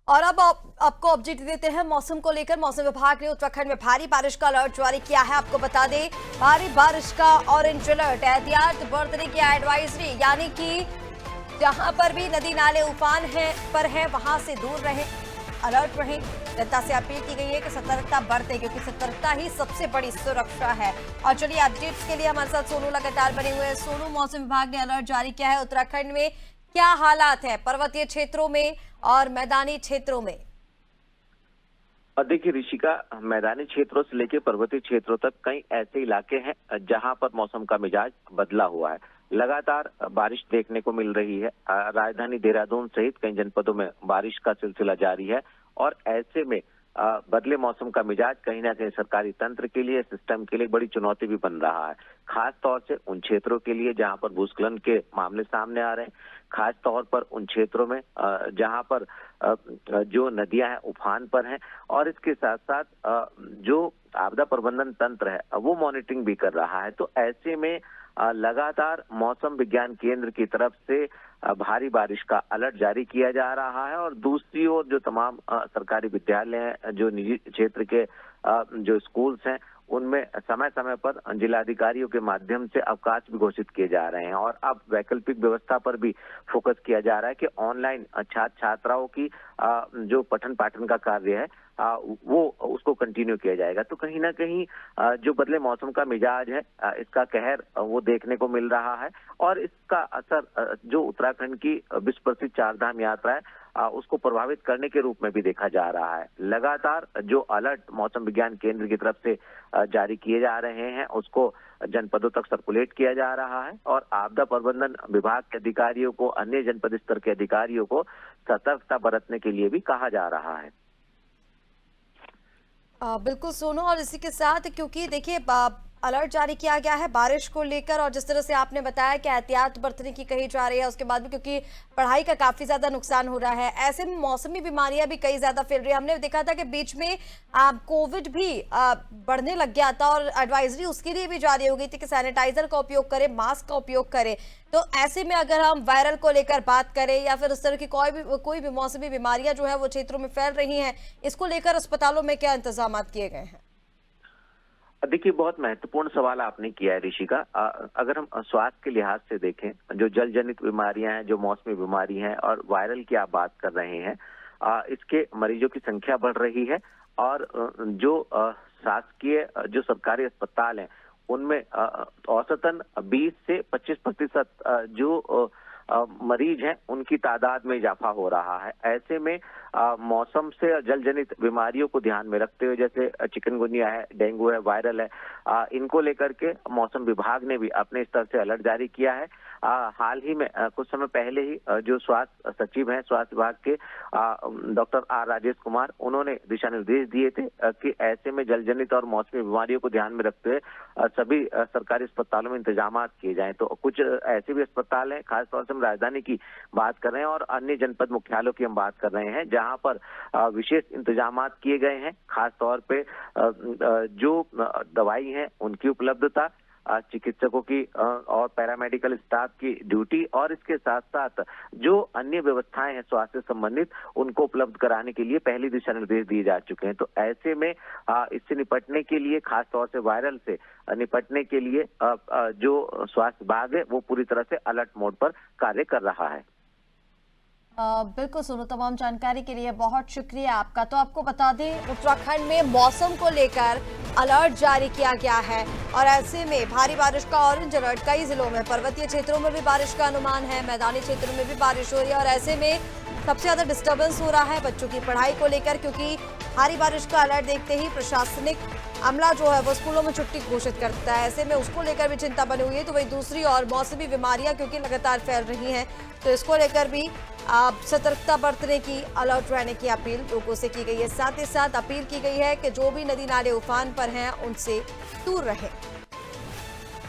और अब आपको अपडेट देते हैं मौसम को लेकर। मौसम विभाग ने उत्तराखंड में भारी बारिश का अलर्ट जारी किया है। आपको बता दें, भारी बारिश का ऑरेंज अलर्ट, एहतियात बरतने की एडवाइजरी, यानी कि जहां पर भी नदी नाले उफान पर है वहां से दूर रहें, अलर्ट रहें। जनता से अपील की गई है कि सतर्कता बरतें, क्योंकि सतर्कता ही सबसे बड़ी सुरक्षा है। और चलिए अपडेट्स के लिए हमारे साथ सोनू लगातार बने हुए हैं। सोनू, मौसम विभाग ने अलर्ट जारी किया है, उत्तराखंड में क्या हालात है पर्वतीय क्षेत्रों में और मैदानी क्षेत्रों में? और देखिए ऋषिका, मैदानी क्षेत्रों से लेकर पर्वतीय क्षेत्रों तक कई ऐसे इलाके हैं जहां पर मौसम का मिजाज बदला हुआ है। लगातार बारिश देखने को मिल रही है। राजधानी देहरादून सहित कई जनपदों में बारिश का सिलसिला जारी है और ऐसे में बदले मौसम का मिजाज कहीं ना कहीं सरकारी तंत्र के लिए, सिस्टम के लिए बड़ी चुनौती भी बन रहा है। खास तौर से उन क्षेत्रों के लिए जहां पर भूस्खलन के मामले सामने आ रहे हैं, खास तौर पर उन क्षेत्रों में जहां पर जो नदियां हैं उफान पर हैं, और इसके साथ साथ जो आपदा प्रबंधन तंत्र है वो मॉनिटरिंग भी कर रहा है। तो ऐसे में लगातार मौसम विज्ञान केंद्र की तरफ से भारी बारिश का अलर्ट जारी किया जा रहा है। और दूसरी ओर जो तमाम सरकारी विद्यालय हैं, जो निजी क्षेत्र के जो स्कूल्स हैं, उनमें समय समय पर जिलाधिकारियों के माध्यम से अवकाश भी घोषित किए जा रहे हैं। और अब वैकल्पिक व्यवस्था पर भी फोकस किया जा रहा है कि ऑनलाइन छात्र छात्राओं की जो पठन पाठन का कार्य है वो उसको कंटिन्यू किया जाएगा। तो कहीं ना कहीं जो बदले मौसम का मिजाज है, इसका कहर वो देखने को मिल रहा है। और इसका असर जो उत्तराखंड की विश्व प्रसिद्ध चारधाम यात्रा है उसको प्रभावित करने के रूप में भी देखा जा रहा है। लगातार जो अलर्ट मौसम विज्ञान केंद्र की तरफ से जारी किए जा रहे हैं उसको जनपदों तक सर्कुलेट किया जा रहा है और आपदा प्रबंधन विभाग के अधिकारियों को, अन्य जनपद स्तर के अधिकारियों को सतर्कता बरतने के लिए भी कहा जा रहा है। बिल्कुल सोनू, और इसी के साथ क्योंकि देखिए अलर्ट जारी किया गया है बारिश को लेकर, और जिस तरह से आपने बताया कि एहतियात बरतने की कही जा रही है, उसके बाद भी क्योंकि पढ़ाई का काफी ज्यादा नुकसान हो रहा है, ऐसे में मौसमी बीमारियां भी कई ज्यादा फैल रही है। हमने देखा था कि बीच में कोविड भी बढ़ने लग गया था और एडवाइजरी उसके लिए भी जारी हो गई थी कि सैनिटाइजर का उपयोग करें, मास्क का उपयोग करें। तो ऐसे में अगर हम वायरल को लेकर बात करें या फिर इस तरह की कोई भी मौसमी बीमारियां जो है वो क्षेत्रों में फैल रही हैं, इसको लेकर अस्पतालों में क्या इंतजाम किए गए हैं? देखिए, बहुत महत्वपूर्ण सवाल आपने किया है ऋषिका। अगर हम स्वास्थ्य के लिहाज से देखें, जो जल जनित बीमारियां हैं, जो मौसमी बीमारी हैं और वायरल की आप बात कर रहे हैं, इसके मरीजों की संख्या बढ़ रही है। और जो शासकीय जो सरकारी अस्पताल हैं उनमें औसतन 20 से 25% जो मरीज हैं उनकी तादाद में इजाफा हो रहा है। ऐसे में मौसम से जल जनित बीमारियों को ध्यान में रखते हुए, जैसे चिकनगुनिया है, डेंगू है, वायरल है, इनको लेकर के मौसम विभाग ने भी अपने स्तर से अलर्ट जारी किया है। हाल ही में कुछ समय पहले ही जो स्वास्थ्य सचिव हैं स्वास्थ्य विभाग के, डॉक्टर आर राजेश कुमार, उन्होंने दिशा निर्देश दिए थे कि ऐसे में जल जनित और मौसमी बीमारियों को ध्यान में रखते हुए सभी सरकारी अस्पतालों में इंतजाम किए जाएं। तो कुछ ऐसे भी अस्पताल हैं, खासतौर से हम राजधानी की बात कर रहे हैं और अन्य जनपद मुख्यालयों की हम बात कर रहे हैं, जहां पर विशेष इंतजाम किए गए हैं। खास तौर पे जो दवाई है उनकी उपलब्धता, चिकित्सकों की और पैरामेडिकल स्टाफ की ड्यूटी, और इसके साथ साथ जो अन्य व्यवस्थाएं हैं स्वास्थ्य से संबंधित, उनको उपलब्ध कराने के लिए पहले दिशा निर्देश दिए जा चुके हैं। तो ऐसे में इससे निपटने के लिए, खास तौर से वायरल से निपटने के लिए जो स्वास्थ्य विभाग है वो पूरी तरह से अलर्ट मोड पर कार्य कर रहा है। बिल्कुल सुनो, तमाम जानकारी के लिए बहुत शुक्रिया आपका। तो आपको बता दें, उत्तराखंड में मौसम को लेकर अलर्ट जारी किया गया है और ऐसे में भारी बारिश का ऑरेंज अलर्ट कई जिलों में, पर्वतीय क्षेत्रों में भी बारिश का अनुमान है, मैदानी क्षेत्रों में भी बारिश हो रही है। और ऐसे में सबसे ज्यादा डिस्टर्बेंस हो रहा है बच्चों की पढ़ाई को लेकर, क्योंकि भारी बारिश का अलर्ट देखते ही प्रशासनिक अमला जो है वो स्कूलों में छुट्टी घोषित करता है। ऐसे में उसको लेकर भी चिंता बनी हुई है। तो वही दूसरी और मौसमी बीमारियां क्योंकि लगातार फैल रही हैं, तो इसको लेकर भी सतर्कता बरतने की, अलर्ट रहने की अपील लोगों से की गई है। साथ ही साथ अपील की गई है कि जो भी नदी नाले उफान पर हैं उनसे दूर रहें।